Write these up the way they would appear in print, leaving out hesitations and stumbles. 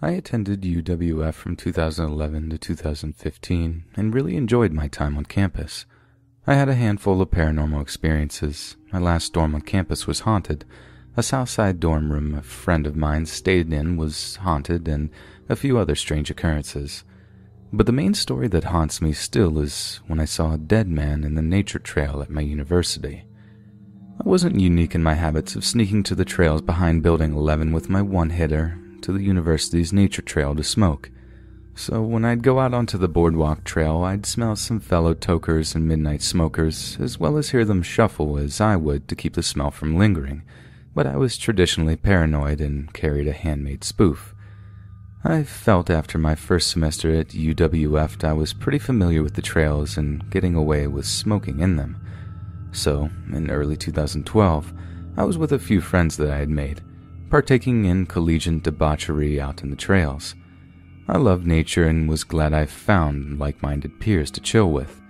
I attended UWF from 2011 to 2015 and really enjoyed my time on campus. I had a handful of paranormal experiences. My last dorm on campus was haunted. A Southside dorm room a friend of mine stayed in was haunted, and a few other strange occurrences. But the main story that haunts me still is when I saw a dead man in the nature trail at my university. I wasn't unique in my habits of sneaking to the trails behind Building 11 with my one-hitter to the university's nature trail to smoke. So when I'd go out onto the boardwalk trail, I'd smell some fellow tokers and midnight smokers, as well as hear them shuffle as I would to keep the smell from lingering. But I was traditionally paranoid and carried a handmade spoof. I felt after my first semester at UWF I was pretty familiar with the trails and getting away with smoking in them. So, in early 2012, I was with a few friends that I had made, partaking in collegiate debauchery out in the trails. I loved nature and was glad I found like-minded peers to chill with.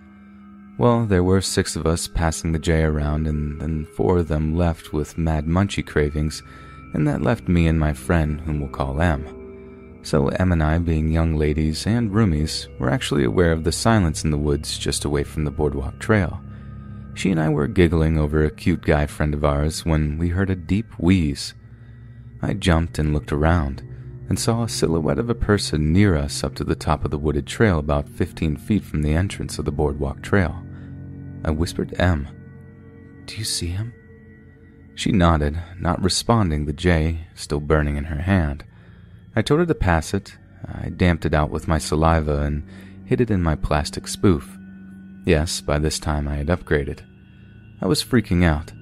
Well, there were 6 of us passing the J around, and then 4 of them left with mad munchie cravings, and that left me and my friend, whom we'll call M. So M and I, being young ladies and roomies, were actually aware of the silence in the woods just away from the boardwalk trail. She and I were giggling over a cute guy friend of ours when we heard a deep wheeze. I jumped and looked around, and saw a silhouette of a person near us up to the top of the wooded trail about 15 feet from the entrance of the boardwalk trail. I whispered M, "Do you see him?" She nodded, not responding, the J still burning in her hand. I told her to pass it. I damped it out with my saliva and hid it in my plastic spoof. Yes, by this time I had upgraded. I was freaking out.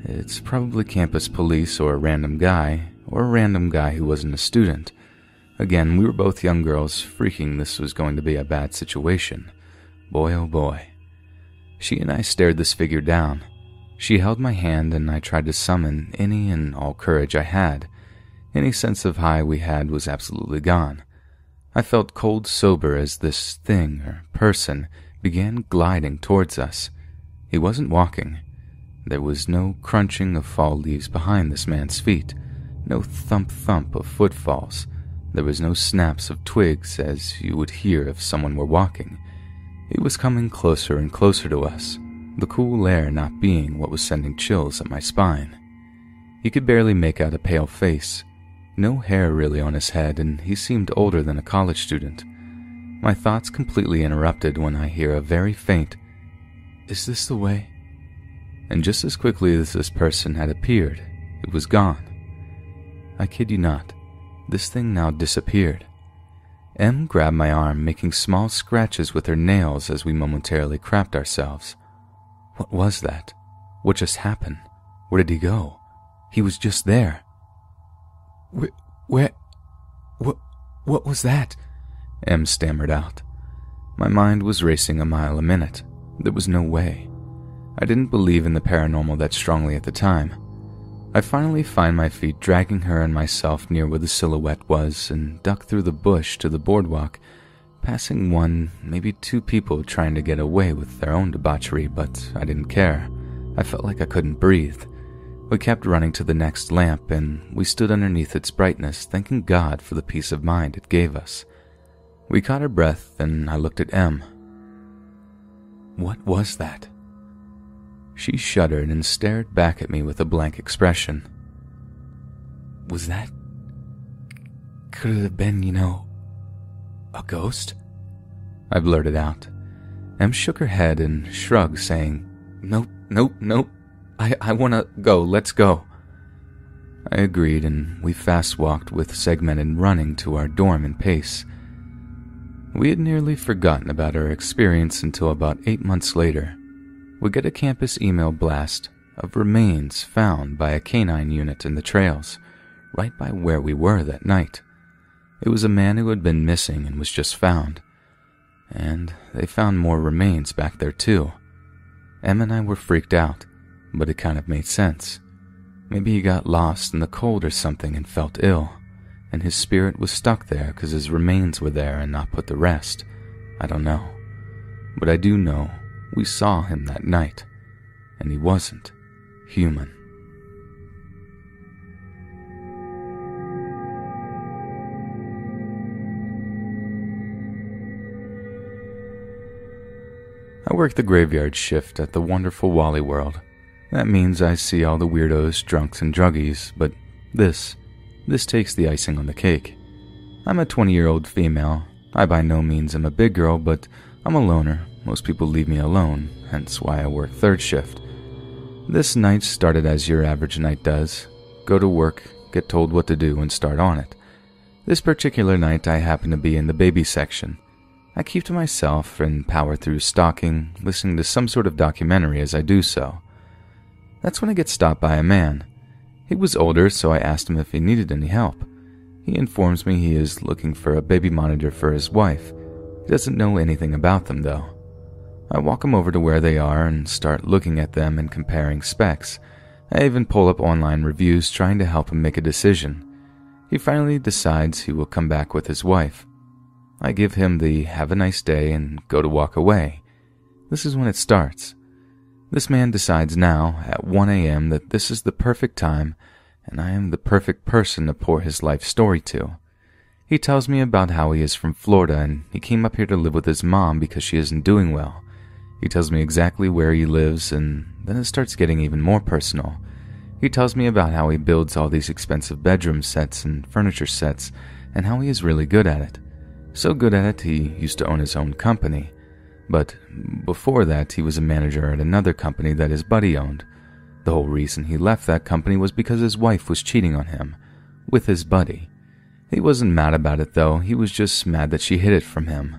It's probably campus police or a random guy who wasn't a student. Again, we were both young girls freaking this was going to be a bad situation. Boy, oh boy. She and I stared this figure down. She held my hand and I tried to summon any and all courage I had. Any sense of high we had was absolutely gone. I felt cold sober as this thing or person began gliding towards us. He wasn't walking. There was no crunching of fall leaves behind this man's feet, no thump-thump of footfalls. There was no snaps of twigs as you would hear if someone were walking. He was coming closer and closer to us, the cool air not being what was sending chills up my spine. He could barely make out a pale face, no hair really on his head, and he seemed older than a college student. My thoughts completely interrupted when I hear a very faint, "Is this the way?" And just as quickly as this person had appeared, it was gone. I kid you not, this thing now disappeared. M grabbed my arm, making small scratches with her nails as we momentarily crapped ourselves. What was that? What just happened? Where did he go? He was just there. What was that? M stammered out. My mind was racing a mile a minute. There was no way. I didn't believe in the paranormal that strongly at the time. I finally find my feet dragging her and myself near where the silhouette was and duck through the bush to the boardwalk, passing 1, maybe 2 people trying to get away with their own debauchery, but I didn't care. I felt like I couldn't breathe. We kept running to the next lamp, and we stood underneath its brightness, thanking God for the peace of mind it gave us. We caught our breath, and I looked at M. What was that? She shuddered and stared back at me with a blank expression. Was that... could it have been, a ghost? I blurted out. M shook her head and shrugged, saying, Nope. I want to go. Let's go. I agreed, and we fast-walked with segmented running to our dorm in pace. We had nearly forgotten about our experience until about 8 months later. We get a campus email blast of remains found by a canine unit in the trails, right by where we were that night. It was a man who had been missing and was just found. And they found more remains back there too. Em and I were freaked out, but it kind of made sense. Maybe he got lost in the cold or something and felt ill, and his spirit was stuck there because his remains were there and not put to rest. I don't know. But I do know we saw him that night, and he wasn't human. I work the graveyard shift at the wonderful Wally World. That means I see all the weirdos, drunks, and druggies, but this takes the icing on the cake. I'm a 20-year-old female. I by no means am a big girl, but I'm a loner. Most people leave me alone, hence why I work third shift. This night started as your average night does. Go to work, get told what to do, and start on it. This particular night I happen to be in the baby section. I keep to myself and power through stalking, listening to some sort of documentary as I do so. That's when I get stopped by a man. He was older, so I asked him if he needed any help. He informs me he is looking for a baby monitor for his wife. He doesn't know anything about them, though. I walk him over to where they are and start looking at them and comparing specs. I even pull up online reviews trying to help him make a decision. He finally decides he will come back with his wife. I give him the have a nice day and go to walk away. This is when it starts. This man decides now, at 1 a.m., that this is the perfect time, and I am the perfect person to pour his life story to. He tells me about how he is from Florida and he came up here to live with his mom because she isn't doing well. He tells me exactly where he lives, and then it starts getting even more personal. He tells me about how he builds all these expensive bedroom sets and furniture sets, and how he is really good at it. So good at it, he used to own his own company. But before that, he was a manager at another company that his buddy owned. The whole reason he left that company was because his wife was cheating on him, with his buddy. He wasn't mad about it though, he was just mad that she hid it from him.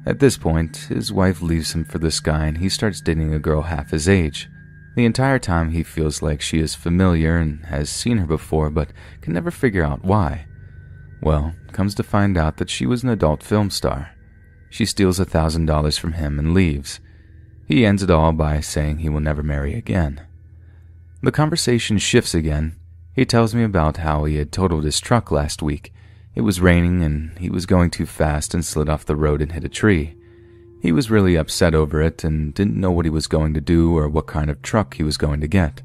At this point, his wife leaves him for this guy and he starts dating a girl half his age. The entire time he feels like she is familiar and has seen her before but can never figure out why. Well, comes to find out that she was an adult film star. She steals $1,000 from him and leaves. He ends it all by saying he will never marry again. The conversation shifts again. He tells me about how he had totaled his truck last week. It was raining and he was going too fast and slid off the road and hit a tree. He was really upset over it and didn't know what he was going to do or what kind of truck he was going to get.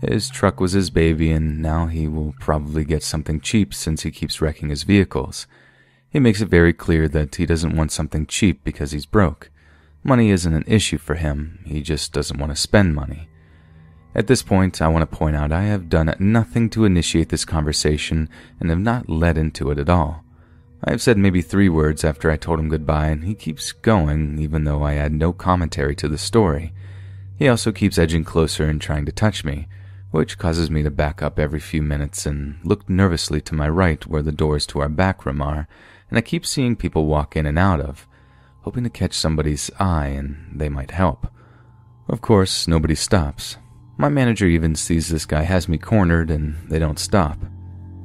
His truck was his baby and now he will probably get something cheap since he keeps wrecking his vehicles. He makes it very clear that he doesn't want something cheap because he's broke. Money isn't an issue for him, he just doesn't want to spend money. At this point, I want to point out I have done nothing to initiate this conversation and have not led into it at all. I have said maybe 3 words after I told him goodbye and he keeps going even though I add no commentary to the story. He also keeps edging closer and trying to touch me, which causes me to back up every few minutes and look nervously to my right where the doors to our back room are, and I keep seeing people walk in and out of, hoping to catch somebody's eye and they might help. Of course, nobody stops. My manager even sees this guy has me cornered and they don't stop.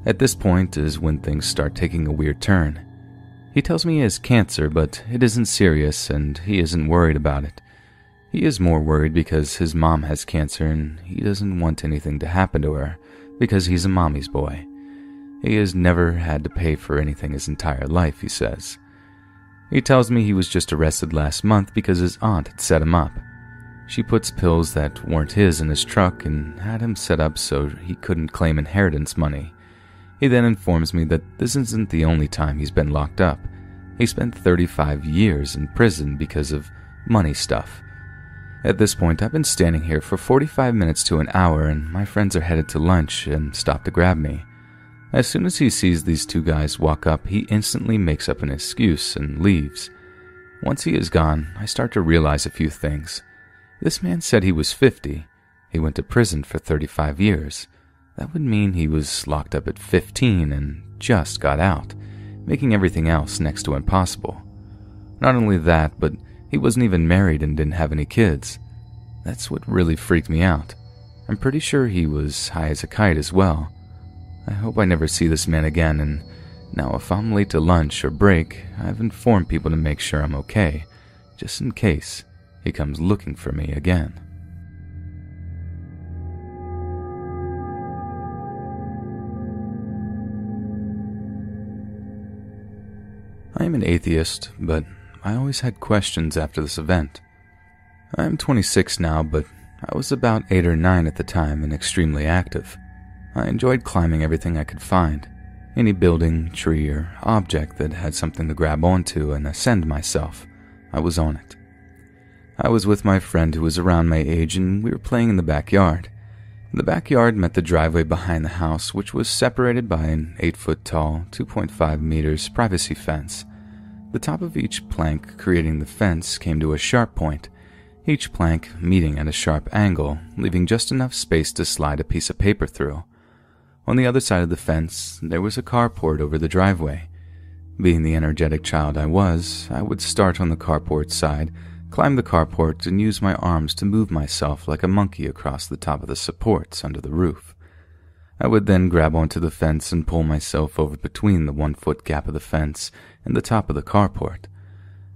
At this point is when things start taking a weird turn. He tells me he has cancer, but it isn't serious and he isn't worried about it. He is more worried because his mom has cancer and he doesn't want anything to happen to her because he's a mommy's boy. He has never had to pay for anything his entire life, he says. He tells me he was just arrested last month because his aunt had set him up. She puts pills that weren't his in his truck and had him set up so he couldn't claim inheritance money. He then informs me that this isn't the only time he's been locked up. He spent 35 years in prison because of money stuff. At this point, I've been standing here for 45 minutes to an hour and my friends are headed to lunch and stop to grab me. As soon as he sees these 2 guys walk up, he instantly makes up an excuse and leaves. Once he is gone, I start to realize a few things. This man said he was 50. He went to prison for 35 years. That would mean he was locked up at 15 and just got out, making everything else next to impossible. Not only that, but he wasn't even married and didn't have any kids. That's what really freaked me out. I'm pretty sure he was high as a kite as well. I hope I never see this man again, and now if I'm late to lunch or break, I've informed people to make sure I'm okay, just in case he comes looking for me again. I am an atheist, but I always had questions after this event. I am 26 now, but I was about 8 or 9 at the time and extremely active. I enjoyed climbing everything I could find, any building, tree, or object that had something to grab onto and ascend myself. I was on it. I was with my friend who was around my age, and we were playing in the backyard. The backyard met the driveway behind the house, which was separated by an 8-foot-tall, 2.5 meters privacy fence. The top of each plank creating the fence came to a sharp point, each plank meeting at a sharp angle, leaving just enough space to slide a piece of paper through. On the other side of the fence, there was a carport over the driveway. Being the energetic child I was, I would start on the carport side, climb the carport, and use my arms to move myself like a monkey across the top of the supports under the roof. I would then grab onto the fence and pull myself over between the 1-foot gap of the fence and the top of the carport.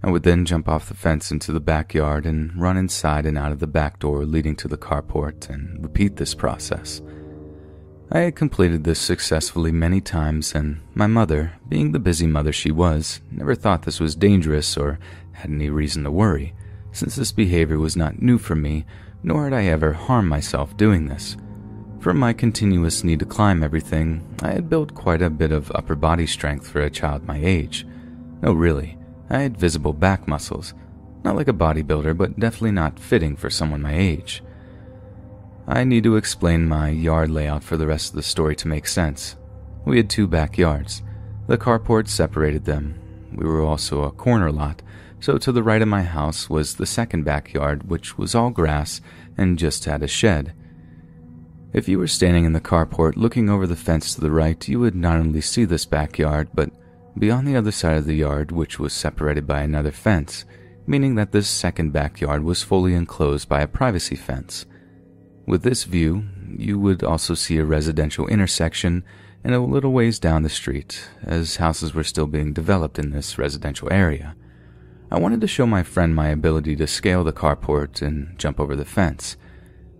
I would then jump off the fence into the backyard and run inside and out of the back door leading to the carport and repeat this process. I had completed this successfully many times, and my mother, being the busy mother she was, never thought this was dangerous or had any reason to worry, since this behavior was not new for me, nor had I ever harmed myself doing this. From my continuous need to climb everything, I had built quite a bit of upper body strength for a child my age. No, really, I had visible back muscles, not like a bodybuilder, but definitely not fitting for someone my age. I need to explain my yard layout for the rest of the story to make sense. We had 2 backyards. The carport separated them. We were also a corner lot, so to the right of my house was the second backyard, which was all grass and just had a shed. If you were standing in the carport looking over the fence to the right, you would not only see this backyard, but be on the other side of the yard, which was separated by another fence, meaning that this second backyard was fully enclosed by a privacy fence. With this view, you would also see a residential intersection and a little ways down the street, as houses were still being developed in this residential area. I wanted to show my friend my ability to scale the carport and jump over the fence.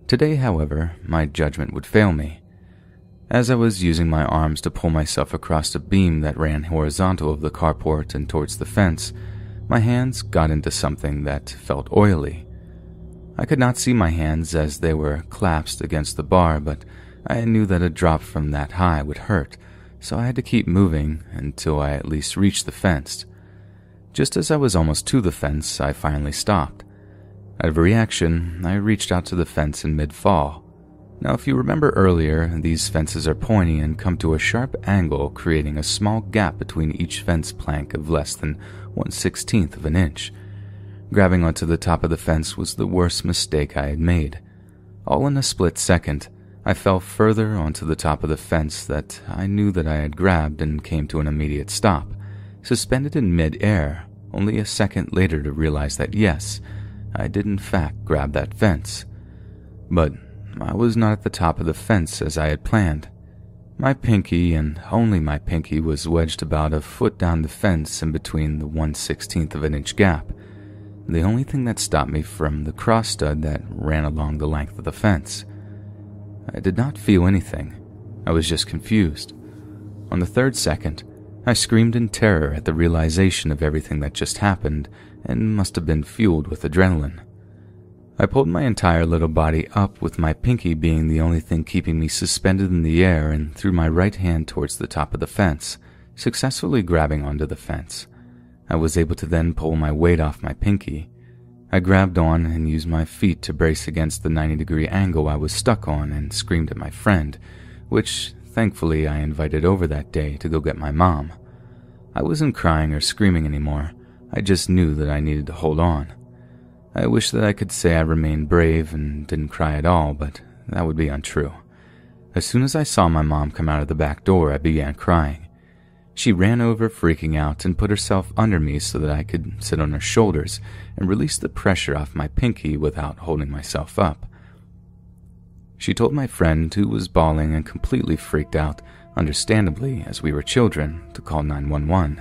Today, however, my judgment would fail me. As I was using my arms to pull myself across a beam that ran horizontal of the carport and towards the fence, my hands got into something that felt oily. I could not see my hands as they were clasped against the bar, but I knew that a drop from that high would hurt, so I had to keep moving until I at least reached the fence. Just as I was almost to the fence, I finally stopped. Out of reaction, I reached out to the fence in mid-fall. Now, if you remember earlier, these fences are pointy and come to a sharp angle, creating a small gap between each fence plank of less than 1/16 of an inch. Grabbing onto the top of the fence was the worst mistake I had made. All in a split second, I fell further onto the top of the fence that I knew that I had grabbed and came to an immediate stop, suspended in mid-air, only a second later to realize that yes, I did in fact grab that fence. But I was not at the top of the fence as I had planned. My pinky, and only my pinky, was wedged about a foot down the fence in between the 1/16 of an inch gap. The only thing that stopped me from the cross stud that ran along the length of the fence. I did not feel anything. I was just confused. On the 3rd second, I screamed in terror at the realization of everything that just happened and must have been fueled with adrenaline. I pulled my entire little body up, with my pinky being the only thing keeping me suspended in the air, and threw my right hand towards the top of the fence, successfully grabbing onto the fence. I was able to then pull my weight off my pinky. I grabbed on and used my feet to brace against the 90-degree angle I was stuck on and screamed at my friend, which thankfully I invited over that day to go get my mom. I wasn't crying or screaming anymore. I just knew that I needed to hold on. I wish that I could say I remained brave and didn't cry at all, but that would be untrue. As soon as I saw my mom come out of the back door, I began crying. She ran over, freaking out, and put herself under me so that I could sit on her shoulders and release the pressure off my pinky without holding myself up. She told my friend, who was bawling and completely freaked out, understandably, as we were children, to call 911.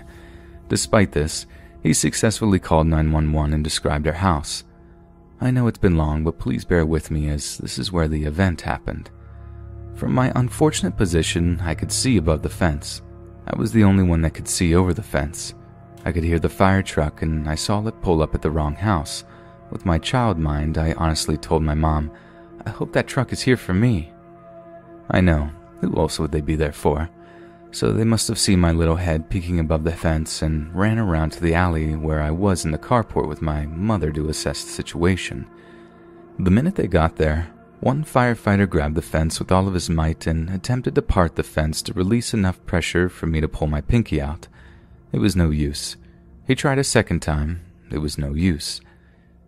Despite this, he successfully called 911 and described our house. I know it's been long, but please bear with me as this is where the event happened. From my unfortunate position, I could see above the fence. I was the only one that could see over the fence. I could hear the fire truck, and I saw it pull up at the wrong house. With my child mind, I honestly told my mom, "I hope that truck is here for me." I know, who else would they be there for? So they must have seen my little head peeking above the fence and ran around to the alley where I was in the carport with my mother to assess the situation. The minute they got there, one firefighter grabbed the fence with all of his might and attempted to part the fence to release enough pressure for me to pull my pinky out. It was no use. He tried a second time. It was no use.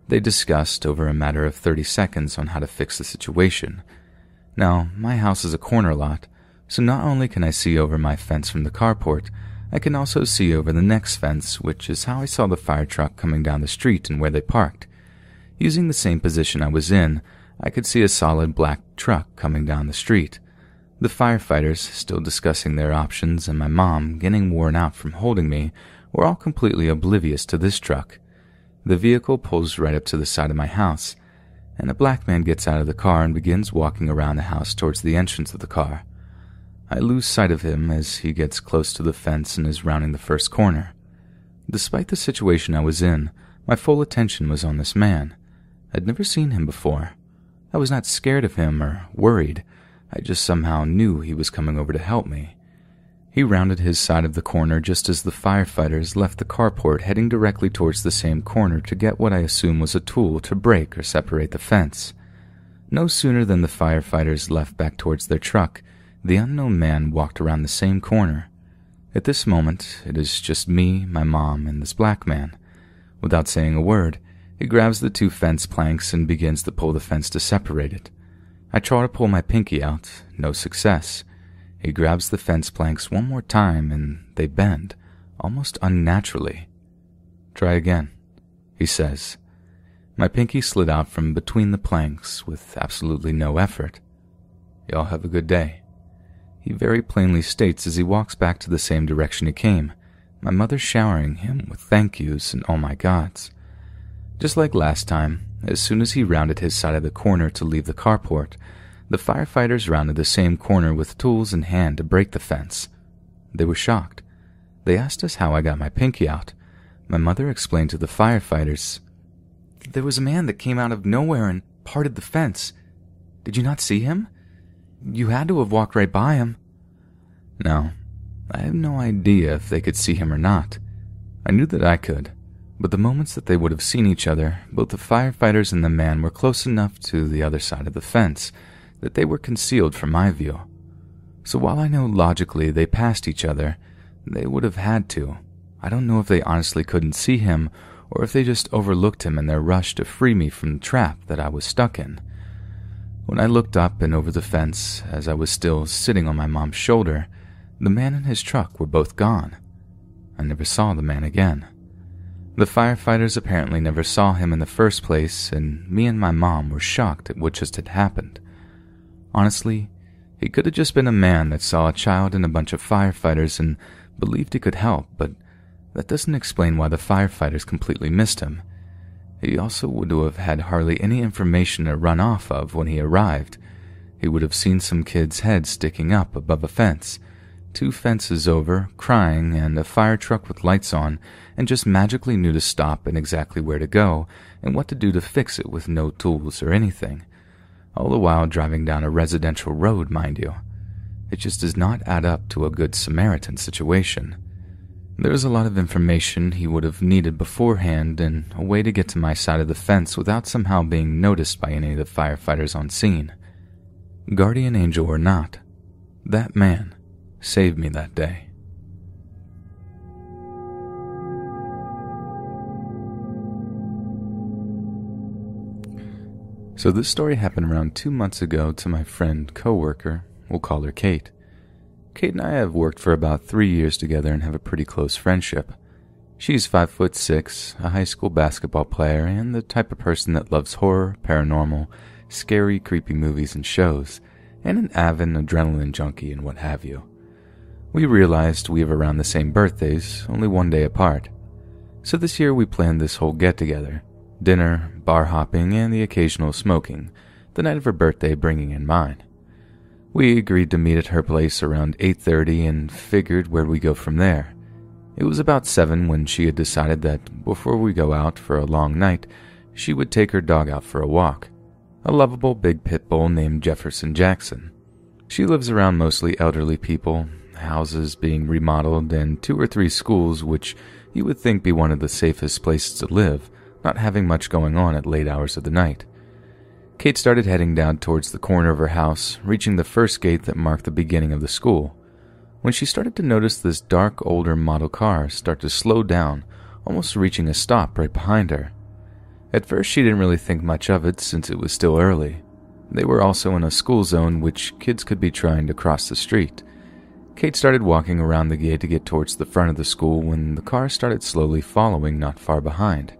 They discussed over a matter of 30 seconds on how to fix the situation. Now, my house is a corner lot, so not only can I see over my fence from the carport, I can also see over the next fence, which is how I saw the fire truck coming down the street and where they parked. Using the same position I was in, I could see a solid black truck coming down the street. The firefighters, still discussing their options, and my mom, getting worn out from holding me, were all completely oblivious to this truck. The vehicle pulls right up to the side of my house, and a black man gets out of the car and begins walking around the house towards the entrance of the car. I lose sight of him as he gets close to the fence and is rounding the first corner. Despite the situation I was in, my full attention was on this man. I'd never seen him before. I was not scared of him or worried. I just somehow knew he was coming over to help me. He rounded his side of the corner just as the firefighters left the carport, heading directly towards the same corner to get what I assume was a tool to break or separate the fence. No sooner than the firefighters left back towards their truck, the unknown man walked around the same corner. At this moment, it is just me, my mom, and this black man. Without saying a word, he grabs the two fence planks and begins to pull the fence to separate it. I try to pull my pinky out, no success. He grabs the fence planks one more time and they bend, almost unnaturally. "Try again," he says. My pinky slid out from between the planks with absolutely no effort. "Y'all have a good day," he very plainly states as he walks back to the same direction he came, my mother showering him with thank yous and oh my gods. Just like last time, as soon as he rounded his side of the corner to leave the carport, the firefighters rounded the same corner with tools in hand to break the fence. They were shocked. They asked us how I got my pinky out. My mother explained to the firefighters, "There was a man that came out of nowhere and parted the fence. Did you not see him? You had to have walked right by him." No, I have no idea if they could see him or not. I knew that I could, but the moments that they would have seen each other, both the firefighters and the man were close enough to the other side of the fence that they were concealed from my view. So while I know logically they passed each other, they would have had to. I don't know if they honestly couldn't see him or if they just overlooked him in their rush to free me from the trap that I was stuck in. When I looked up and over the fence, as I was still sitting on my mom's shoulder, the man and his truck were both gone. I never saw the man again. The firefighters apparently never saw him in the first place, and me and my mom were shocked at what just had happened. Honestly, he could have just been a man that saw a child and a bunch of firefighters and believed he could help, but that doesn't explain why the firefighters completely missed him. He also would have had hardly any information to run off of when he arrived. He would have seen some kid's head sticking up above a fence, 2 fences over, crying, and a fire truck with lights on, and just magically knew to stop and exactly where to go and what to do to fix it with no tools or anything. All the while driving down a residential road, mind you. It just does not add up to a good Samaritan situation. There is a lot of information he would have needed beforehand and a way to get to my side of the fence without somehow being noticed by any of the firefighters on scene. Guardian angel or not, that man saved me that day. So this story happened around 2 months ago to my friend, co-worker, we'll call her Kate. Kate and I have worked for about 3 years together and have a pretty close friendship. She's 5'6", a high school basketball player, and the type of person that loves horror, paranormal, scary, creepy movies and shows, and an avid adrenaline junkie and what have you. We realized we have around the same birthdays, only 1 day apart. So this year we planned this whole get-together. Dinner, bar hopping, and the occasional smoking, the night of her birthday bringing in mine. We agreed to meet at her place around 8:30 and figured where we go from there. It was about 7 when she had decided that before we go out for a long night, she would take her dog out for a walk. A lovable big pit bull named Jefferson Jackson. She lives around mostly elderly people, houses being remodeled, and 2 or 3 schools which you would think be one of the safest places to live, not having much going on at late hours of the night. Kate started heading down towards the corner of her house, reaching the first gate that marked the beginning of the school, when she started to notice this dark, older model car start to slow down, almost reaching a stop right behind her. At first she didn't really think much of it since it was still early. They were also in a school zone which kids could be trying to cross the street. Kate started walking around the gate to get towards the front of the school when the car started slowly following not far behind.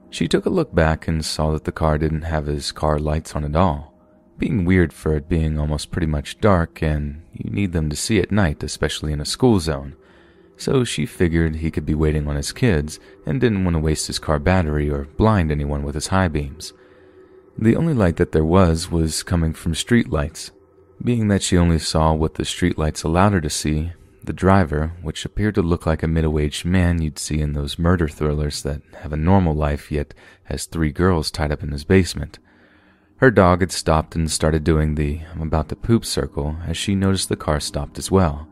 She took a look back and saw that the car didn't have his car lights on at all, being weird for it being almost pretty much dark and you need them to see at night, especially in a school zone. So she figured he could be waiting on his kids and didn't want to waste his car battery or blind anyone with his high beams. The only light that there was coming from street lights. Being that she only saw what the street lights allowed her to see, the driver, which appeared to look like a middle-aged man you'd see in those murder thrillers that have a normal life yet has 3 girls tied up in his basement. Her dog had stopped and started doing the "I'm about to poop" circle as she noticed the car stopped as well.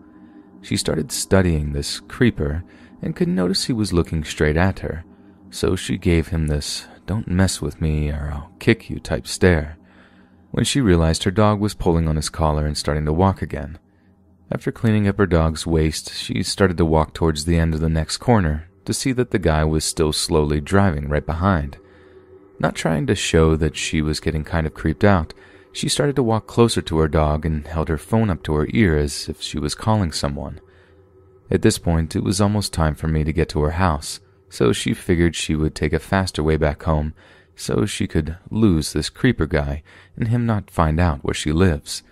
She started studying this creeper and could notice he was looking straight at her, so she gave him this "don't mess with me or I'll kick you" type stare, when she realized her dog was pulling on his collar and starting to walk again. After cleaning up her dog's waste, she started to walk towards the end of the next corner to see that the guy was still slowly driving right behind. Not trying to show that she was getting kind of creeped out, she started to walk closer to her dog and held her phone up to her ear as if she was calling someone. At this point, it was almost time for me to get to her house, so she figured she would take a faster way back home so she could lose this creeper guy and him not find out where she lives.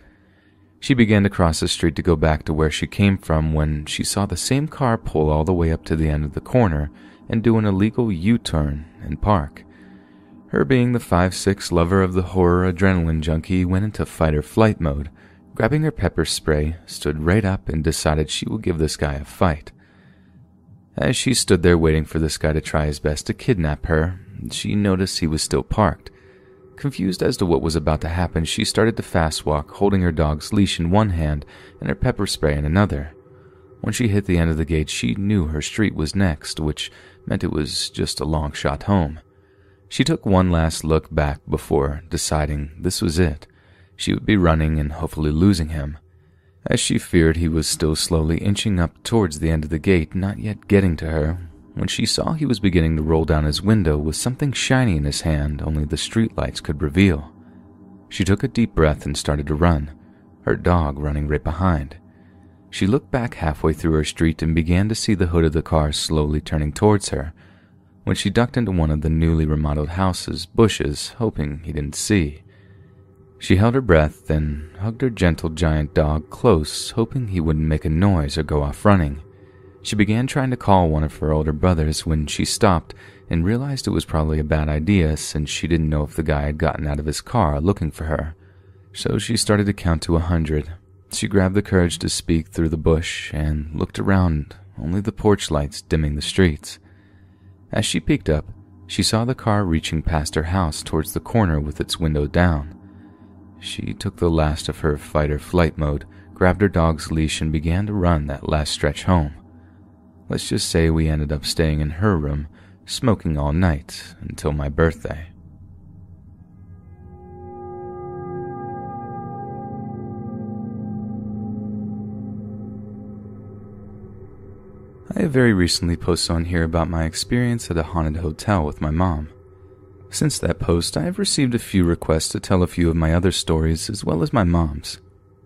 She began to cross the street to go back to where she came from when she saw the same car pull all the way up to the end of the corner and do an illegal U-turn and park. Her being the 5'6" lover of the horror adrenaline junkie went into fight-or-flight mode, grabbing her pepper spray, stood right up and decided she would give this guy a fight. As she stood there waiting for this guy to try his best to kidnap her, she noticed he was still parked. Confused as to what was about to happen, she started to fast walk, holding her dog's leash in one hand and her pepper spray in another. When she hit the end of the gate, she knew her street was next, which meant it was just a long shot home. She took one last look back before deciding this was it. She would be running and hopefully losing him. As she feared he was still slowly inching up towards the end of the gate, not yet getting to her, when she saw he was beginning to roll down his window with something shiny in his hand only the streetlights could reveal. She took a deep breath and started to run, her dog running right behind. She looked back halfway through her street and began to see the hood of the car slowly turning towards her, when she ducked into one of the newly remodeled house's bushes, hoping he didn't see. She held her breath, then hugged her gentle giant dog close, hoping he wouldn't make a noise or go off running. She began trying to call one of her older brothers when she stopped and realized it was probably a bad idea since she didn't know if the guy had gotten out of his car looking for her. So she started to count to 100. She grabbed the courage to speak through the bush and looked around, only the porch lights dimming the streets. As she peeked up, she saw the car reaching past her house towards the corner with its window down. She took the last of her fight-or-flight mode, grabbed her dog's leash and began to run that last stretch home. Let's just say we ended up staying in her room, smoking all night until my birthday. I have very recently posted on here about my experience at a haunted hotel with my mom. Since that post, I have received a few requests to tell a few of my other stories as well as my mom's.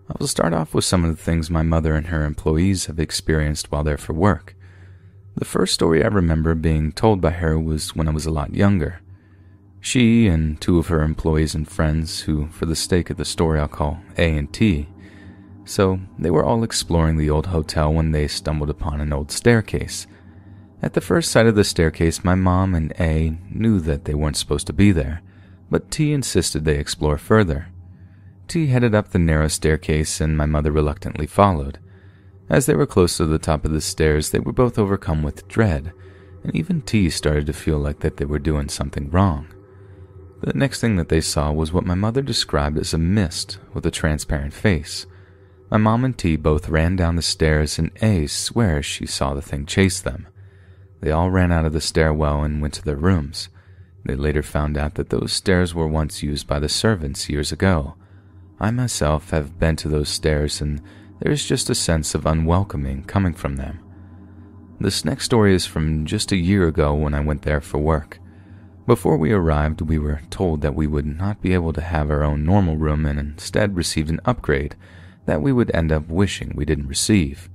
I will start off with some of the things my mother and her employees have experienced while there for work. The first story I remember being told by her was when I was a lot younger. She and 2 of her employees and friends, who for the sake of the story I'll call A and T, so they were all exploring the old hotel when they stumbled upon an old staircase. At the first sight of the staircase, my mom and A knew that they weren't supposed to be there, but T insisted they explore further. T headed up the narrow staircase and my mother reluctantly followed. As they were close to the top of the stairs, they were both overcome with dread, and even T started to feel like that they were doing something wrong. The next thing that they saw was what my mother described as a mist with a transparent face. My mom and T both ran down the stairs, and A swears she saw the thing chase them. They all ran out of the stairwell and went to their rooms. They later found out that those stairs were once used by the servants years ago. I myself have been to those stairs, and there is just a sense of unwelcoming coming from them. This next story is from just a year ago when I went there for work. Before we arrived, we were told that we would not be able to have our own normal room and instead received an upgrade that we would end up wishing we didn't receive.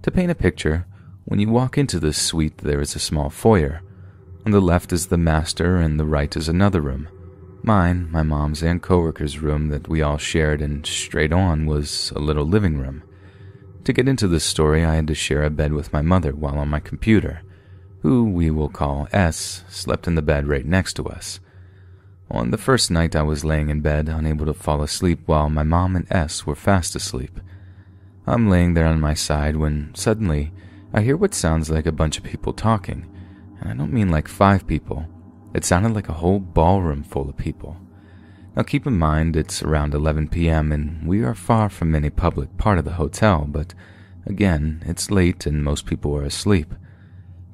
To paint a picture, when you walk into this suite, there is a small foyer. On the left is the master and the right is another room. Mine, my mom's, and coworker's room that we all shared, and straight on was a little living room. To get into this story, I had to share a bed with my mother while on my computer, who we will call S, slept in the bed right next to us. On the first night, I was laying in bed, unable to fall asleep while my mom and S were fast asleep. I'm laying there on my side when suddenly I hear what sounds like a bunch of people talking, and I don't mean like 5 people. It sounded like a whole ballroom full of people. Now keep in mind it's around 11 p.m. and we are far from any public part of the hotel, but again, it's late and most people are asleep.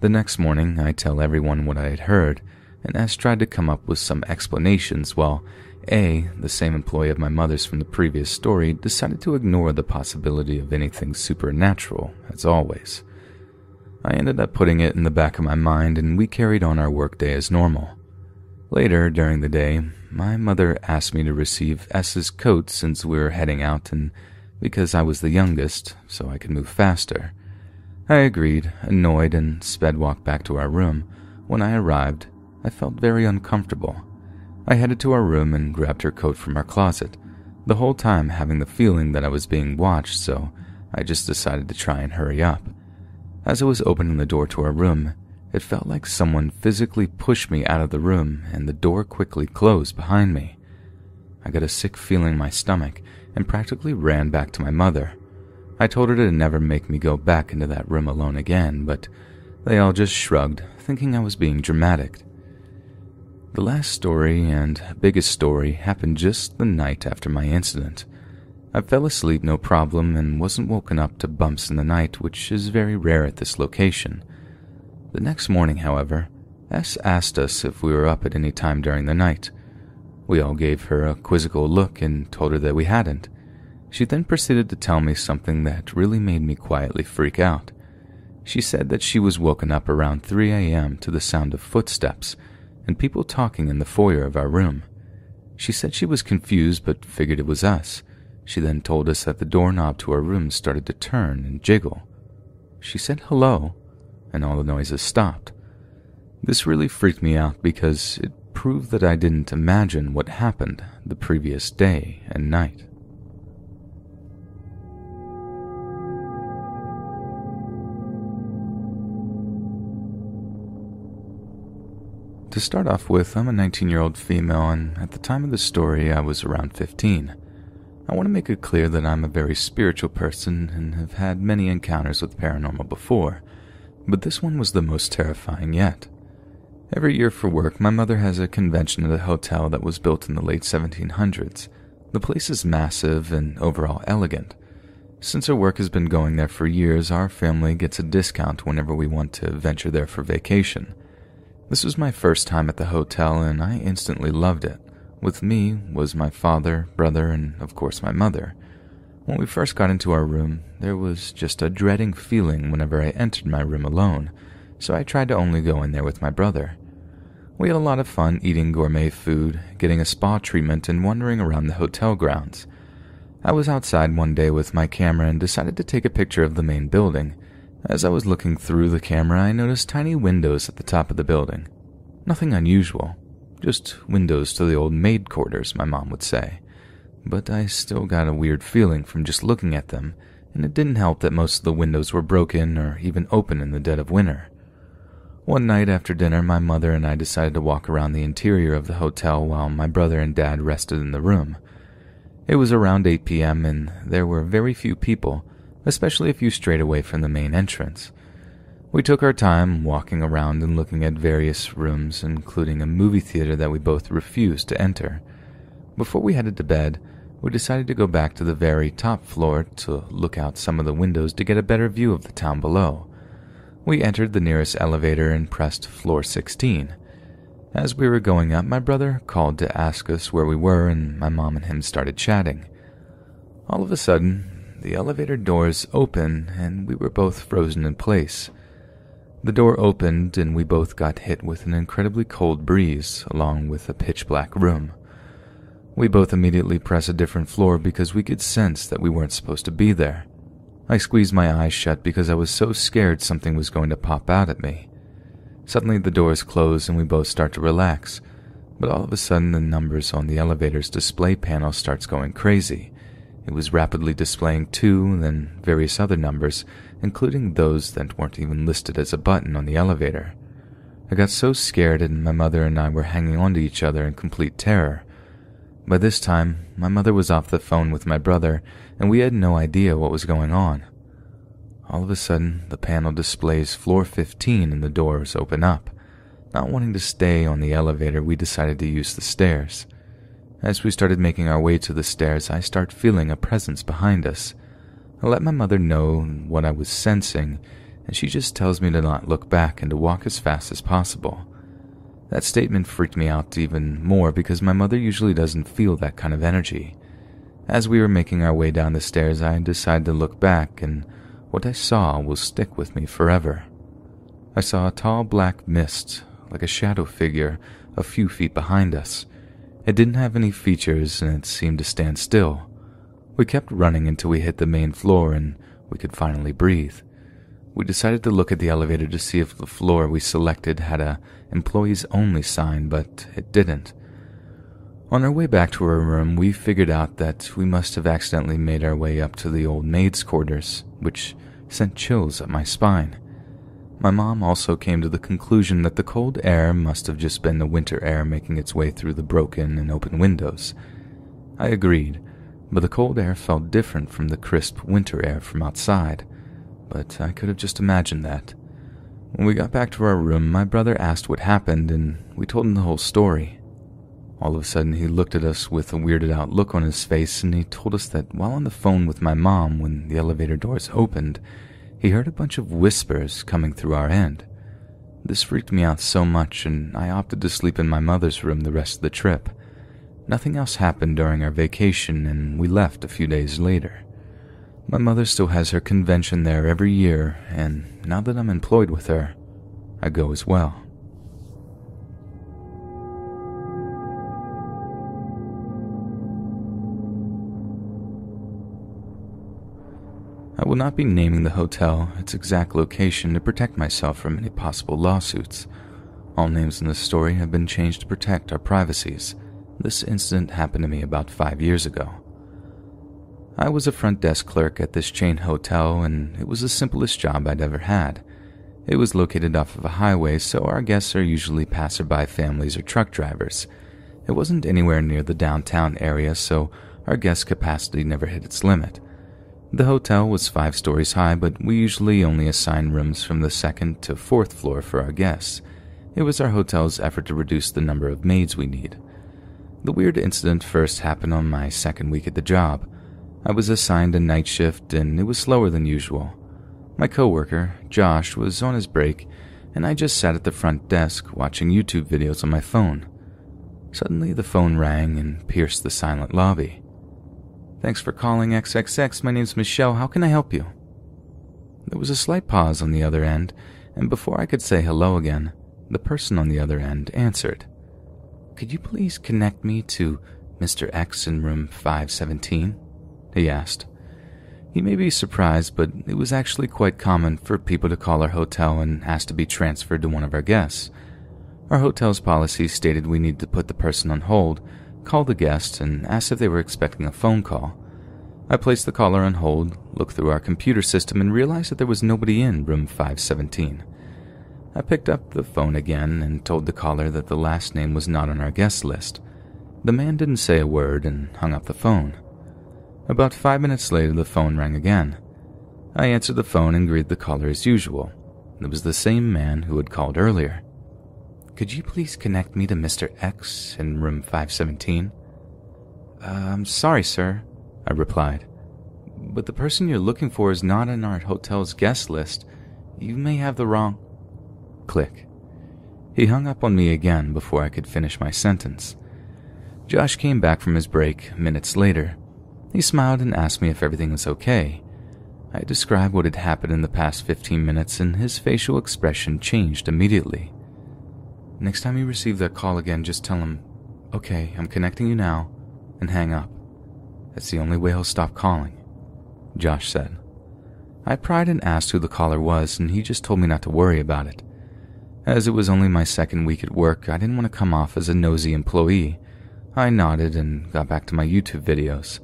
The next morning, I tell everyone what I had heard, and S tried to come up with some explanations while A, the same employee of my mother's from the previous story, decided to ignore the possibility of anything supernatural, as always. I ended up putting it in the back of my mind, and we carried on our workday as normal. Later, during the day, my mother asked me to receive S's coat since we were heading out, and because I was the youngest, so I could move faster. I agreed, annoyed, and sped walk back to our room. When I arrived, I felt very uncomfortable. I headed to our room and grabbed her coat from our closet, the whole time having the feeling that I was being watched, so I just decided to try and hurry up. As I was opening the door to our room, it felt like someone physically pushed me out of the room and the door quickly closed behind me. I got a sick feeling in my stomach and practically ran back to my mother. I told her to never make me go back into that room alone again, but they all just shrugged, thinking I was being dramatic. The last story and biggest story happened just the night after my incident. I fell asleep no problem and wasn't woken up to bumps in the night, which is very rare at this location. The next morning, however, S asked us if we were up at any time during the night. We all gave her a quizzical look and told her that we hadn't. She then proceeded to tell me something that really made me quietly freak out. She said that she was woken up around 3 a.m. to the sound of footsteps and people talking in the foyer of our room. She said she was confused but figured it was us. She then told us that the doorknob to our room started to turn and jiggle. She said hello, and all the noises stopped. This really freaked me out because it proved that I didn't imagine what happened the previous day and night. To start off with, I'm a 19-year-old female, and at the time of the story, I was around 15. I want to make it clear that I'm a very spiritual person and have had many encounters with paranormal before, but this one was the most terrifying yet. Every year for work, my mother has a convention at a hotel that was built in the late 1700s. The place is massive and overall elegant. Since her work has been going there for years, our family gets a discount whenever we want to venture there for vacation. This was my first time at the hotel, and I instantly loved it. With me was my father, brother, and of course my mother. When we first got into our room, there was just a dreading feeling whenever I entered my room alone, so I tried to only go in there with my brother. We had a lot of fun eating gourmet food, getting a spa treatment, and wandering around the hotel grounds. I was outside one day with my camera and decided to take a picture of the main building. As I was looking through the camera, I noticed tiny windows at the top of the building. Nothing unusual. Just windows to the old maid quarters, my mom would say. But I still got a weird feeling from just looking at them, and it didn't help that most of the windows were broken or even open in the dead of winter. One night after dinner, my mother and I decided to walk around the interior of the hotel while my brother and dad rested in the room. It was around 8 p.m. and there were very few people, especially a few straight away from the main entrance. We took our time walking around and looking at various rooms, including a movie theater that we both refused to enter. Before we headed to bed, We decided to go back to the very top floor to look out some of the windows to get a better view of the town below. We entered the nearest elevator and pressed floor 16. As we were going up, my brother called to ask us where we were, and my mom and him started chatting. All of a sudden, the elevator doors opened, and we were both frozen in place. The door opened, and we both got hit with an incredibly cold breeze, along with a pitch-black room. We both immediately pressed a different floor because we could sense that we weren't supposed to be there. I squeezed my eyes shut because I was so scared something was going to pop out at me. Suddenly the doors close and we both start to relax, but all of a sudden the numbers on the elevator's display panel starts going crazy. It was rapidly displaying 2, then various other numbers, including those that weren't even listed as a button on the elevator. I got so scared and my mother and I were hanging on to each other in complete terror. By this time, my mother was off the phone with my brother, and we had no idea what was going on. All of a sudden, the panel displays floor 15 and the doors open up. Not wanting to stay on the elevator, we decided to use the stairs. As we started making our way to the stairs, I start feeling a presence behind us. I let my mother know what I was sensing, and she just tells me to not look back and to walk as fast as possible. That statement freaked me out even more because my mother usually doesn't feel that kind of energy. As we were making our way down the stairs, I decided to look back, and what I saw will stick with me forever. I saw a tall black mist, like a shadow figure, a few feet behind us. It didn't have any features, and it seemed to stand still. We kept running until we hit the main floor, and we could finally breathe. We decided to look at the elevator to see if the floor we selected had a employees only sign, but it didn't. On our way back to our room, we figured out that we must have accidentally made our way up to the old maid's quarters, which sent chills up my spine. My mom also came to the conclusion that the cold air must have just been the winter air making its way through the broken and open windows. I agreed, but the cold air felt different from the crisp winter air from outside, but I could have just imagined that. When we got back to our room, my brother asked what happened, and we told him the whole story. All of a sudden, he looked at us with a weirded out look on his face, and he told us that while on the phone with my mom when the elevator doors opened, he heard a bunch of whispers coming through our end. This freaked me out so much, and I opted to sleep in my mother's room the rest of the trip. Nothing else happened during our vacation, and we left a few days later. My mother still has her convention there every year, and now that I'm employed with her, I go as well. I will not be naming the hotel, its exact location, to protect myself from any possible lawsuits. All names in this story have been changed to protect our privacies. This incident happened to me about 5 years ago. I was a front desk clerk at this chain hotel, and it was the simplest job I'd ever had. It was located off of a highway, so our guests are usually passerby families or truck drivers. It wasn't anywhere near the downtown area, so our guest capacity never hit its limit. The hotel was 5 stories high, but we usually only assigned rooms from the 2nd to 4th floor for our guests. It was our hotel's effort to reduce the number of maids we need. The weird incident first happened on my 2nd week at the job. I was assigned a night shift, and it was slower than usual. My coworker, Josh, was on his break, and I just sat at the front desk watching YouTube videos on my phone. Suddenly, the phone rang and pierced the silent lobby. "Thanks for calling XXX. My name's Michelle. How can I help you?" There was a slight pause on the other end, and before I could say hello again, the person on the other end answered. "Could you please connect me to Mr. X in room 517? He asked. You may be surprised, but it was actually quite common for people to call our hotel and ask to be transferred to one of our guests. Our hotel's policy stated we needed to put the person on hold, call the guest, and ask if they were expecting a phone call. I placed the caller on hold, looked through our computer system, and realized that there was nobody in room 517. I picked up the phone again and told the caller that the last name was not on our guest list. The man didn't say a word and hung up the phone. About 5 minutes later, the phone rang again. I answered the phone and greeted the caller as usual. It was the same man who had called earlier. "Could you please connect me to Mr. X in room 517? I'm sorry, sir," I replied, "but the person you're looking for is not on our hotel's guest list. You may have the wrong—" Click. He hung up on me again before I could finish my sentence. Josh came back from his break minutes later. He smiled and asked me if everything was okay. I described what had happened in the past 15 minutes, and his facial expression changed immediately. "Next time you receive that call again, just tell him, 'Okay, I'm connecting you now,' and hang up. That's the only way he'll stop calling," Josh said. I pried and asked who the caller was, and he just told me not to worry about it. As it was only my second week at work, I didn't want to come off as a nosy employee. I nodded and got back to my YouTube videos.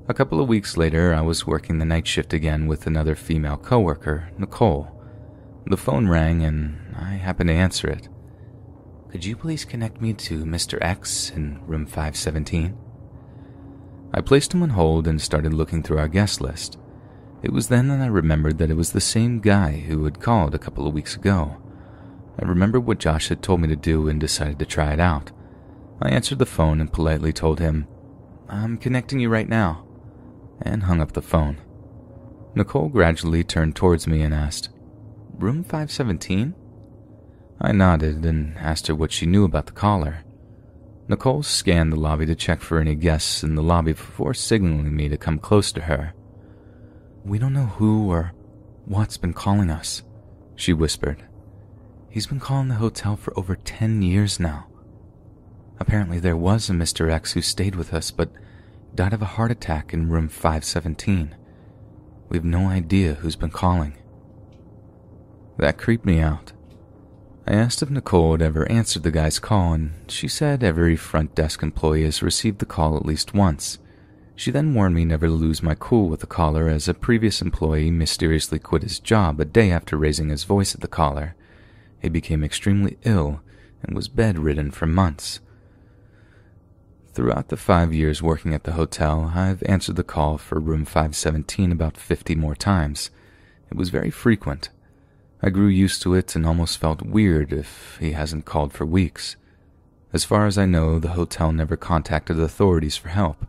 A couple of weeks later, I was working the night shift again with another female coworker, Nicole. The phone rang and I happened to answer it. "Could you please connect me to Mr. X in room 517? I placed him on hold and started looking through our guest list. It was then that I remembered that it was the same guy who had called a couple of weeks ago. I remembered what Josh had told me to do and decided to try it out. I answered the phone and politely told him, "I'm connecting you right now," and hung up the phone. Nicole gradually turned towards me and asked, "Room 517? I nodded and asked her what she knew about the caller. Nicole scanned the lobby to check for any guests in the lobby before signaling me to come close to her. "We don't know who or what's been calling us," she whispered. "He's been calling the hotel for over 10 years now. Apparently there was a Mr. X who stayed with us but died of a heart attack in room 517. We have no idea who's been calling." That creeped me out. I asked if Nicole had ever answered the guy's call, and she said every front desk employee has received the call at least once. She then warned me never to lose my cool with the caller, as a previous employee mysteriously quit his job a day after raising his voice at the caller. He became extremely ill and was bedridden for months. Throughout the 5 years working at the hotel, I've answered the call for room 517 about 50 more times. It was very frequent. I grew used to it and almost felt weird if he hasn't called for weeks. As far as I know, the hotel never contacted authorities for help.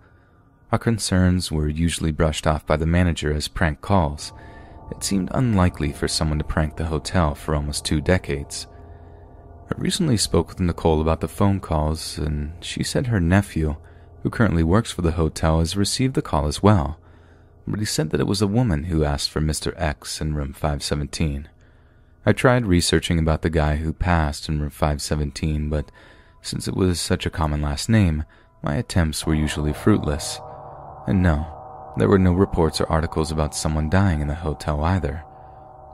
Our concerns were usually brushed off by the manager as prank calls. It seemed unlikely for someone to prank the hotel for almost 2 decades. I recently spoke with Nicole about the phone calls, and she said her nephew, who currently works for the hotel, has received the call as well, but he said that it was a woman who asked for Mr. X in room 517. I tried researching about the guy who passed in room 517, but since it was such a common last name, my attempts were usually fruitless. And no, there were no reports or articles about someone dying in the hotel either.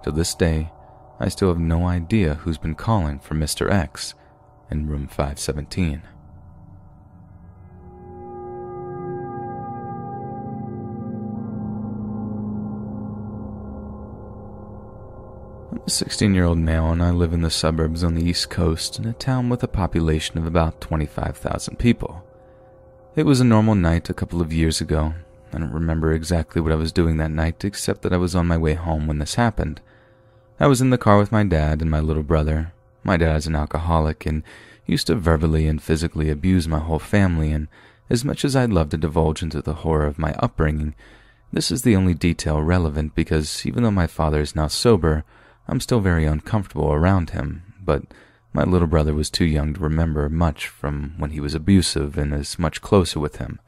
To this day, I still have no idea who's been calling for Mr. X in room 517. I'm a 16-year-old male and I live in the suburbs on the East Coast in a town with a population of about 25,000 people. It was a normal night a couple of years ago. I don't remember exactly what I was doing that night, except that I was on my way home when this happened. I was in the car with my dad and my little brother. My dad is an alcoholic and used to verbally and physically abuse my whole family, and as much as I'd love to divulge into the horror of my upbringing, this is the only detail relevant because even though my father is now sober, I'm still very uncomfortable around him, but my little brother was too young to remember much from when he was abusive and is much closer with him.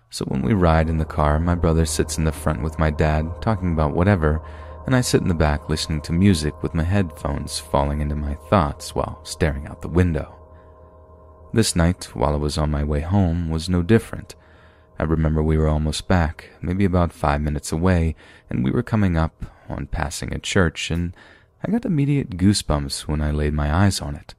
So when we ride in the car, my brother sits in the front with my dad, talking about whatever, and I sit in the back listening to music with my headphones falling into my thoughts while staring out the window. This night, while I was on my way home, was no different. I remember we were almost back, maybe about 5 minutes away, and we were coming up on passing a church, and I got immediate goosebumps when I laid my eyes on it.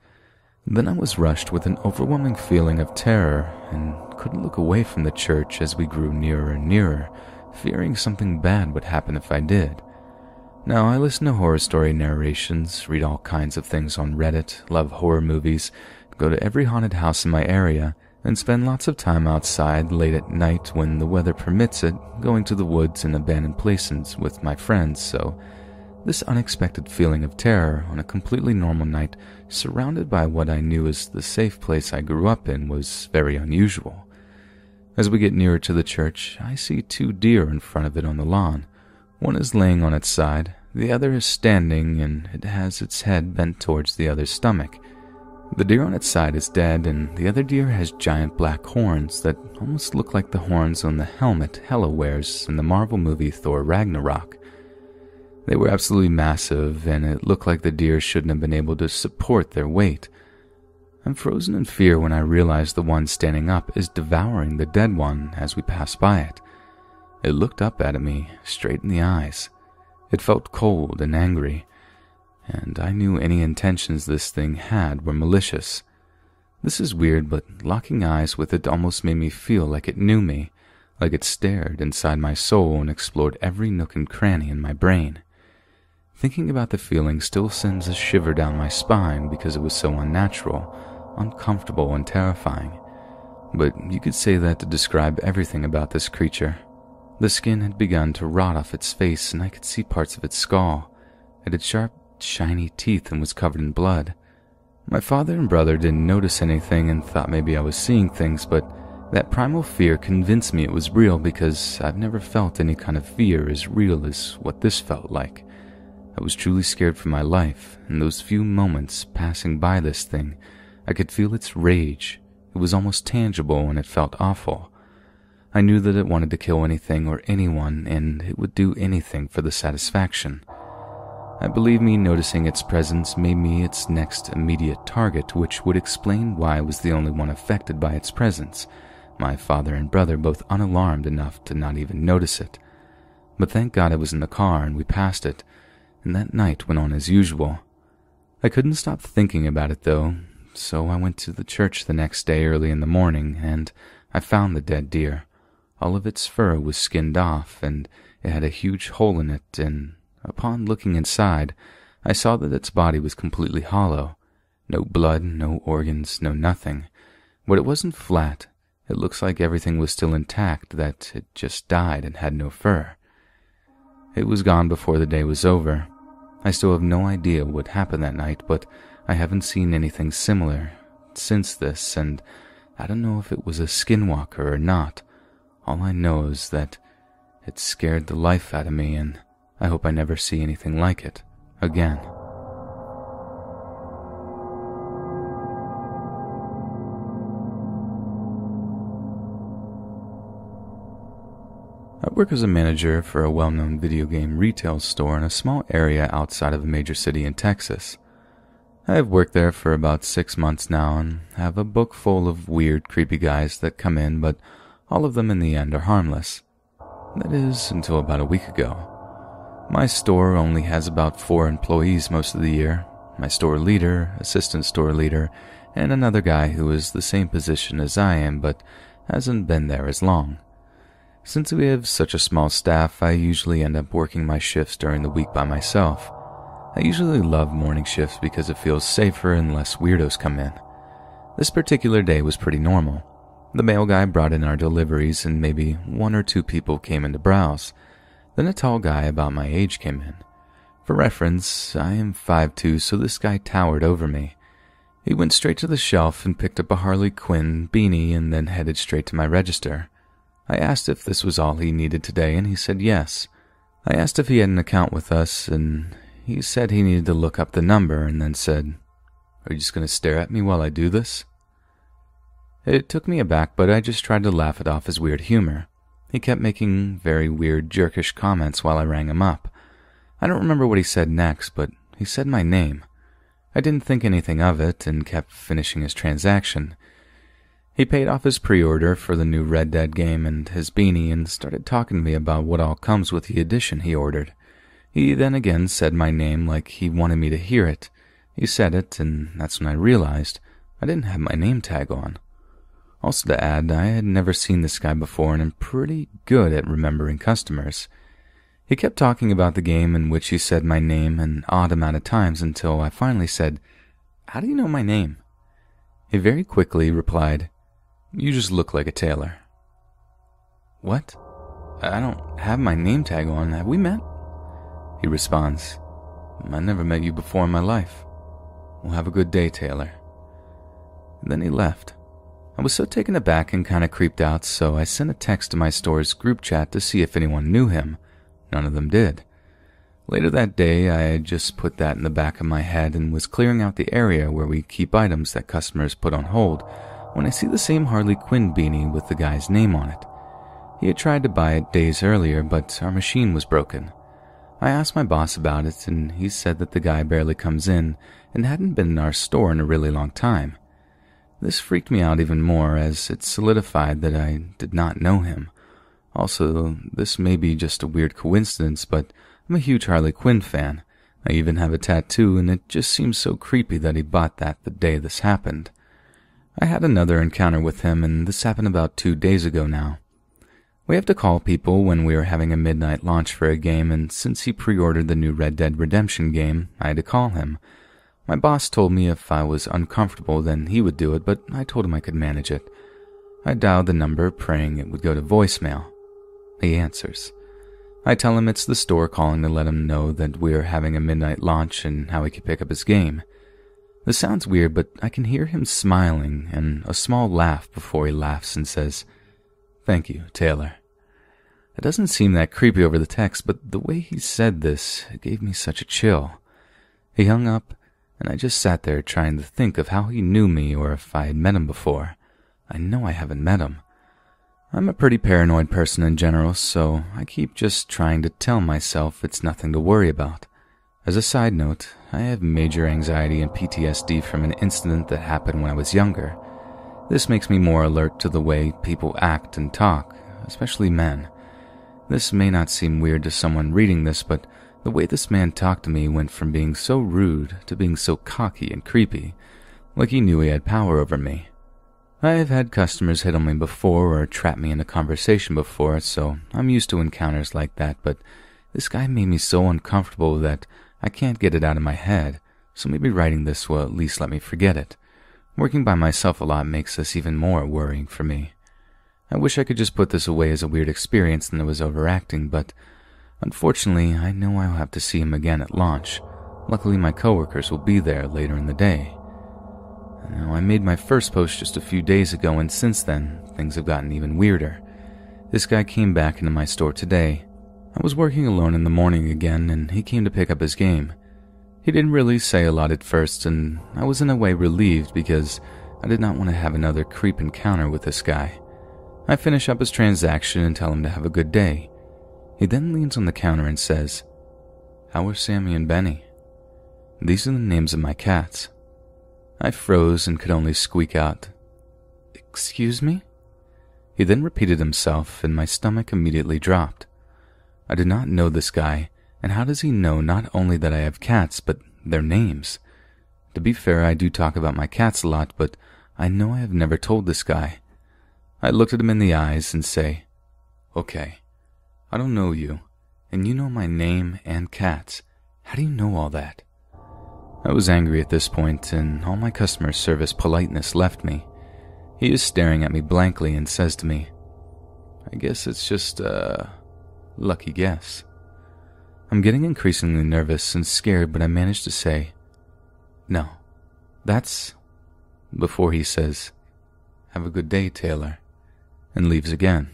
Then I was rushed with an overwhelming feeling of terror and couldn't look away from the church as we grew nearer and nearer, fearing something bad would happen if I did. Now, I listen to horror story narrations, read all kinds of things on Reddit, love horror movies, go to every haunted house in my area, and spend lots of time outside late at night when the weather permits it, going to the woods and abandoned places with my friends, so this unexpected feeling of terror on a completely normal night, surrounded by what I knew as the safe place I grew up in, was very unusual. As we get nearer to the church, I see 2 deer in front of it on the lawn. One is laying on its side, the other is standing, and it has its head bent towards the other's stomach. The deer on its side is dead, and the other deer has giant black horns that almost look like the horns on the helmet Hela wears in the Marvel movie Thor Ragnarok. They were absolutely massive, and it looked like the deer shouldn't have been able to support their weight. I'm frozen in fear when I realize the one standing up is devouring the dead one as we pass by it. It looked up at me, straight in the eyes. It felt cold and angry, and I knew any intentions this thing had were malicious. This is weird, but locking eyes with it almost made me feel like it knew me, like it stared inside my soul and explored every nook and cranny in my brain. Thinking about the feeling still sends a shiver down my spine because it was so unnatural, uncomfortable, and terrifying. But you could say that to describe everything about this creature. The skin had begun to rot off its face, and I could see parts of its skull. It had sharp, shiny teeth and was covered in blood. My father and brother didn't notice anything and thought maybe I was seeing things, but that primal fear convinced me it was real because I've never felt any kind of fear as real as what this felt like. I was truly scared for my life, and those few moments passing by this thing, I could feel its rage. It was almost tangible and it felt awful. I knew that it wanted to kill anything or anyone, and it would do anything for the satisfaction. I believe me noticing its presence made me its next immediate target, which would explain why I was the only one affected by its presence, my father and brother both unalarmed enough to not even notice it. But thank God I was in the car and we passed it, and that night went on as usual. I couldn't stop thinking about it though, so I went to the church the next day early in the morning, and I found the dead deer. All of its fur was skinned off, and it had a huge hole in it, and upon looking inside, I saw that its body was completely hollow. No blood, no organs, no nothing. But it wasn't flat. It looks like everything was still intact, that it just died and had no fur. It was gone before the day was over. I still have no idea what happened that night, but I haven't seen anything similar since this, and I don't know if it was a skinwalker or not. All I know is that it scared the life out of me, and I hope I never see anything like it again. I work as a manager for a well-known video game retail store in a small area outside of a major city in Texas. I have worked there for about 6 months now and have a book full of weird, creepy guys that come in, but all of them in the end are harmless. That is, until about a week ago. My store only has about 4 employees most of the year. My store leader, assistant store leader, and another guy who is the same position as I am but hasn't been there as long. Since we have such a small staff, I usually end up working my shifts during the week by myself. I usually love morning shifts because it feels safer and less weirdos come in. This particular day was pretty normal. The mail guy brought in our deliveries and maybe 1 or 2 people came in to browse. Then a tall guy about my age came in. For reference, I am 5'2", so this guy towered over me. He went straight to the shelf and picked up a Harley Quinn beanie and then headed straight to my register. I asked if this was all he needed today, and he said yes. I asked if he had an account with us, and he said he needed to look up the number and then said, "Are you just going to stare at me while I do this?" It took me aback, but I just tried to laugh it off as weird humor. He kept making very weird, jerkish comments while I rang him up. I don't remember what he said next, but he said my name. I didn't think anything of it and kept finishing his transaction. He paid off his pre-order for the new Red Dead game and his beanie and started talking to me about what all comes with the edition he ordered. He then again said my name like he wanted me to hear it. He said it, and that's when I realized I didn't have my name tag on. Also to add, I had never seen this guy before and am pretty good at remembering customers. He kept talking about the game in which he said my name an odd amount of times until I finally said, "How do you know my name?" He very quickly replied, "You just look like a tailor." "What? I don't have my name tag on. Have we met?" He responds, "I never met you before in my life. Well, have a good day, Taylor." And then he left. I was so taken aback and kind of creeped out, so I sent a text to my store's group chat to see if anyone knew him. None of them did. Later that day, I had just put that in the back of my head and was clearing out the area where we keep items that customers put on hold when I see the same Harley Quinn beanie with the guy's name on it. He had tried to buy it days earlier, but our machine was broken. I asked my boss about it, and he said that the guy barely comes in and hadn't been in our store in a really long time. This freaked me out even more, as it solidified that I did not know him. Also, this may be just a weird coincidence, but I'm a huge Harley Quinn fan. I even have a tattoo, and it just seems so creepy that he bought that the day this happened. I had another encounter with him, and this happened about 2 days ago now. We have to call people when we were having a midnight launch for a game, and since he pre-ordered the new Red Dead Redemption game, I had to call him. My boss told me if I was uncomfortable, then he would do it, but I told him I could manage it. I dialed the number, praying it would go to voicemail. He answers. I tell him it's the store calling to let him know that we are having a midnight launch and how he could pick up his game. This sounds weird, but I can hear him smiling and a small laugh before he laughs and says, "Thank you, Taylor." It doesn't seem that creepy over the text, but the way he said this, it gave me such a chill. He hung up, and I just sat there trying to think of how he knew me or if I had met him before. I know I haven't met him. I'm a pretty paranoid person in general, so I keep just trying to tell myself it's nothing to worry about. As a side note, I have major anxiety and PTSD from an incident that happened when I was younger. This makes me more alert to the way people act and talk, especially men. This may not seem weird to someone reading this, but the way this man talked to me went from being so rude to being so cocky and creepy, like he knew he had power over me. I have had customers hit on me before or trap me in a conversation before, so I'm used to encounters like that, but this guy made me so uncomfortable that I can't get it out of my head, so maybe writing this will at least let me forget it. Working by myself a lot makes this even more worrying for me. I wish I could just put this away as a weird experience and it was overacting, but unfortunately, I know I'll have to see him again at launch. Luckily, my coworkers will be there later in the day. Now, I made my first post just a few days ago, and since then, things have gotten even weirder. This guy came back into my store today. I was working alone in the morning again, and he came to pick up his game. He didn't really say a lot at first, and I was in a way relieved because I did not want to have another creep encounter with this guy. I finish up his transaction and tell him to have a good day. He then leans on the counter and says, "How are Sammy and Benny?" These are the names of my cats. I froze and could only squeak out, "Excuse me?" He then repeated himself, and my stomach immediately dropped. I did not know this guy, and how does he know not only that I have cats, but their names? To be fair, I do talk about my cats a lot, but I know I have never told this guy. I looked at him in the eyes and say, "Okay, I don't know you, and you know my name and cats. How do you know all that?" I was angry at this point, and all my customer service politeness left me. He is staring at me blankly and says to me, "I guess it's just a lucky guess." I'm getting increasingly nervous and scared, but I manage to say, "No, that's..." before he says, "Have a good day, Taylor," and leaves again.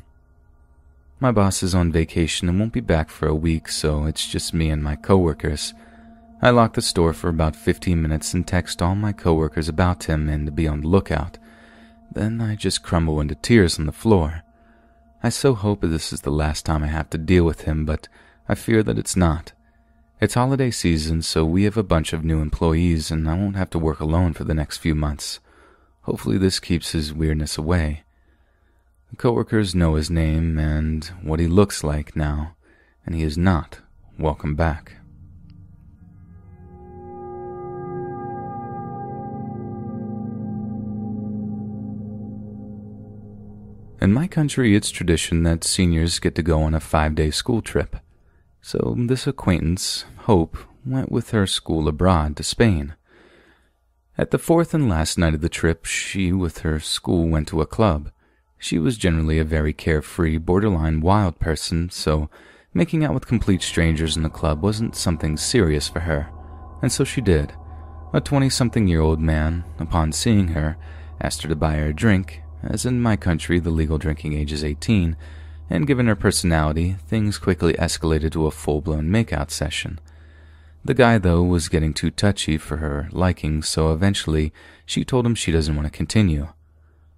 My boss is on vacation and won't be back for a week, so it's just me and my coworkers. I lock the store for about 15 minutes and text all my coworkers about him and to be on the lookout. Then I just crumble into tears on the floor. I so hope that this is the last time I have to deal with him, but I fear that it's not. It's holiday season, so we have a bunch of new employees and I won't have to work alone for the next few months. Hopefully this keeps his weirdness away. The coworkers know his name and what he looks like now, and he is not welcome back. In my country, it's tradition that seniors get to go on a 5-day school trip. So this acquaintance, Hope, went with her school abroad to Spain. At the fourth and last night of the trip, she, with her school, went to a club. She was generally a very carefree, borderline wild person, so making out with complete strangers in the club wasn't something serious for her. And so she did. A 20-something-year-old man, upon seeing her, asked her to buy her a drink, as in my country the legal drinking age is 18, and given her personality, things quickly escalated to a full-blown makeout session. The guy, though, was getting too touchy for her liking, so eventually she told him she doesn't want to continue.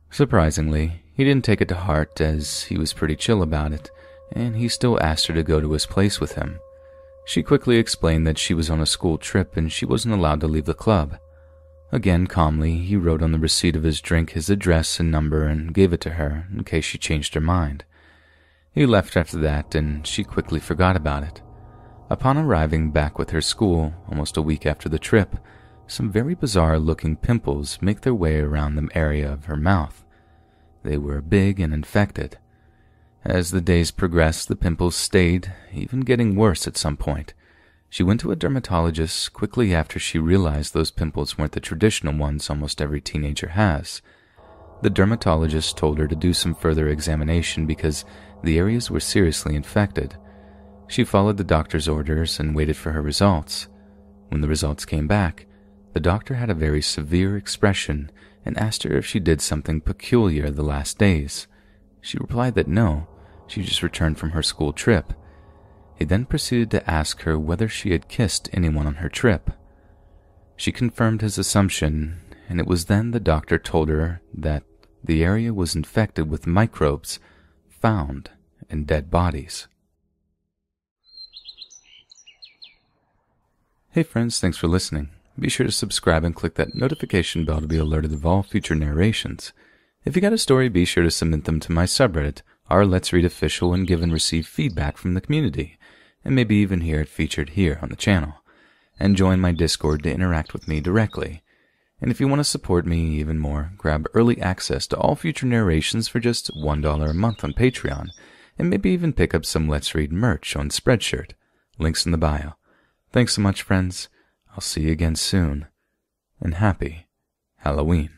Surprisingly, he didn't take it to heart, as he was pretty chill about it, and he still asked her to go to his place with him. She quickly explained that she was on a school trip and she wasn't allowed to leave the club. Again, calmly, he wrote on the receipt of his drink his address and number and gave it to her in case she changed her mind. He left after that, and she quickly forgot about it. Upon arriving back with her school, almost a week after the trip, some very bizarre-looking pimples make their way around the area of her mouth. They were big and infected. As the days progressed, the pimples stayed, even getting worse at some point. She went to a dermatologist quickly after she realized those pimples weren't the traditional ones almost every teenager has. The dermatologist told her to do some further examination because the areas were seriously infected. She followed the doctor's orders and waited for her results. When the results came back, the doctor had a very severe expression and asked her if she did something peculiar the last days. She replied that no, she just returned from her school trip. He then proceeded to ask her whether she had kissed anyone on her trip. She confirmed his assumption, and it was then the doctor told her that the area was infected with microbes found in dead bodies. Hey friends, thanks for listening. Be sure to subscribe and click that notification bell to be alerted of all future narrations. If you got a story, be sure to submit them to my subreddit, r Let's Read Official, and give and receive feedback from the community, and maybe even hear it featured here on the channel. And join my Discord to interact with me directly. And if you want to support me even more, grab early access to all future narrations for just $1 a month on Patreon, and maybe even pick up some Let's Read merch on Spreadshirt. Links in the bio. Thanks so much, friends. I'll see you again soon. And happy Halloween.